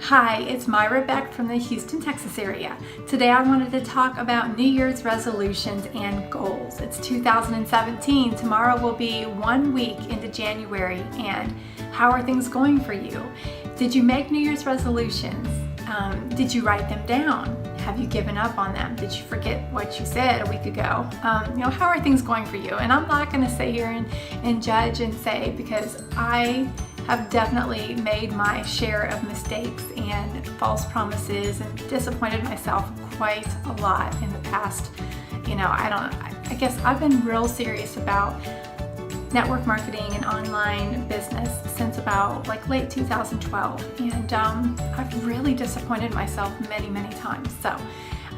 Hi, it's Myra Beck from the Houston, Texas area. Today I wanted to talk about New Year's resolutions and goals. It's 2017. Tomorrow will be 1 week into January, and how are things going for you? Did you make New Year's resolutions? Did you write them down? Have you given up on them? Did you forget what you said a week ago? How are things going for you? And I'm not going to sit here and judge and say, because I have definitely made my share of mistakes and false promises and disappointed myself quite a lot in the past. I guess I've been real serious about network marketing and online business since about late 2012, and I've really disappointed myself many times. So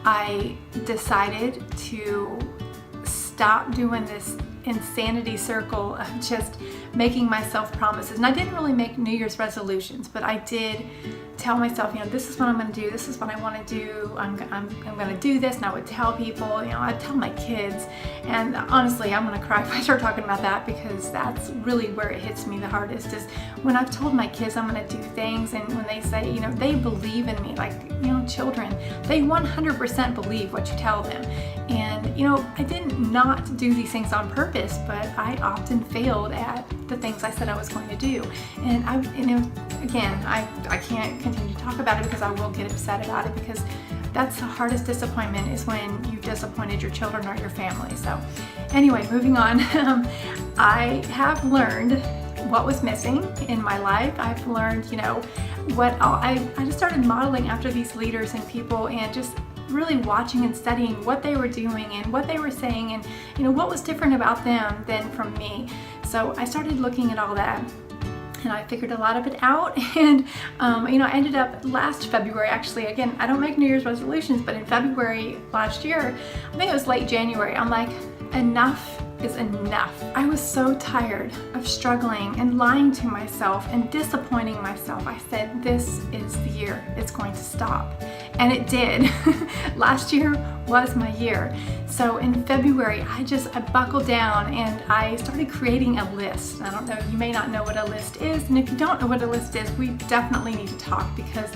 I decided to stop doing this insanity circle of just making myself promises. And I didn't really make New Year's resolutions, but I did tell myself, this is what I'm going to do, this is what I want to do, I'm going to do this. And I would tell people, I'd tell my kids, and honestly I'm going to cry if I start talking about that, because that's really where it hits me the hardest, is when I've told my kids I'm going to do things, and when they say, they believe in me, children, they 100% believe what you tell them. And I didn't not do these things on purpose, but I often failed at the things I said I was going to do. And I can't continue to talk about it because I will get upset about it, because that's the hardest disappointment, is when you disappointed your children or your family. So anyway, moving on. I have learned what was missing in my life. I've learned, I just started modeling after these leaders and people, and just really watching and studying what they were doing and what they were saying, and what was different about them than from me. So I started looking at all that, and I figured a lot of it out. And I ended up last February, actually, again, I don't make New Year's resolutions, but in February last year, I think it was late January, I'm like, enough is enough. I was so tired of struggling and lying to myself and disappointing myself. I said, this is the year it's going to stop. And it did. Last year was my year. So in February, I buckled down and I started creating a list. I don't know, you may not know what a list is. And if you don't know what a list is, we definitely need to talk, because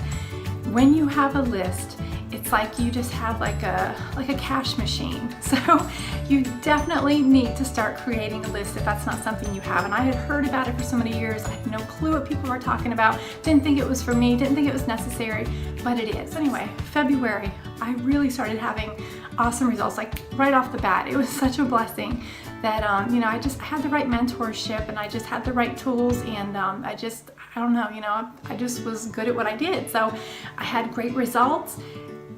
when you have a list, it's like you just have like a cash machine. So you definitely need to start creating a list if that's not something you have. And I had heard about it for so many years. I had no clue what people were talking about. Didn't think it was for me, didn't think it was necessary, but it is. Anyway, February, I really started having awesome results, right off the bat. It was such a blessing that, I had the right mentorship, and I just had the right tools, and I just was good at what I did. So I had great results.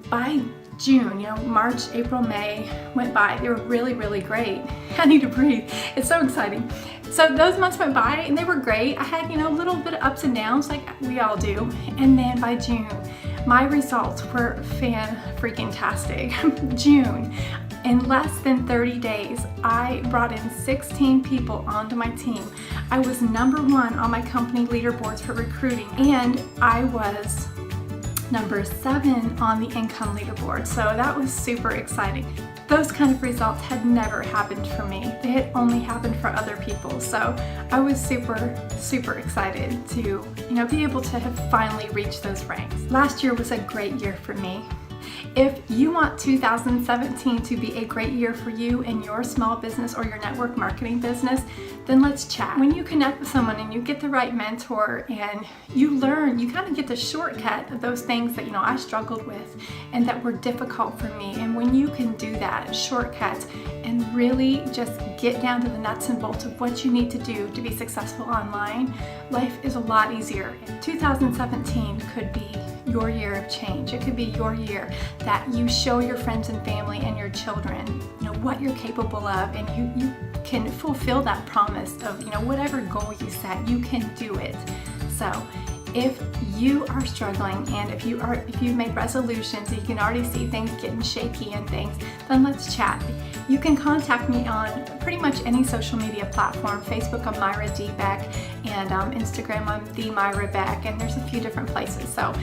By June, March, April, May went by. They were really great. I need to breathe. It's so exciting. So those months went by and they were great. I had, a little bit of ups and downs like we all do. And then by June, my results were fan-freaking-tastic. June, in less than 30 days, I brought in 16 people onto my team. I was number 1 on my company leaderboards for recruiting, and I was number 7 on the income leaderboard. So that was super exciting. Those kind of results had never happened for me. They had only happened for other people. So I was super excited to, be able to have finally reached those ranks. Last year was a great year for me. If you want 2017 to be a great year for you in your small business or your network marketing business, then let's chat. When you connect with someone and you get the right mentor and you learn, you kind of get the shortcut of those things that, I struggled with and that were difficult for me. And when you can do that shortcut and really just get down to the nuts and bolts of what you need to do to be successful online, life is a lot easier. 2017 could be your year of change. It could be your year that you show your friends and family and your children, what you're capable of, and you can fulfill that promise of, whatever goal you set, you can do it. So if you are struggling, and if you've made resolutions and you can already see things getting shaky and things, then let's chat. You can contact me on pretty much any social media platform. Facebook, I'm Myra D. Beck, and Instagram, I'm The Myra Beck, and there's a few different places. So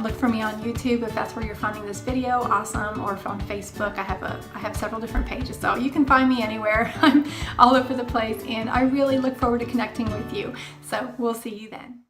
look for me on YouTube if that's where you're finding this video, awesome, or if on Facebook, I have several different pages. So you can find me anywhere. I'm all over the place, and I really look forward to connecting with you. So we'll see you then.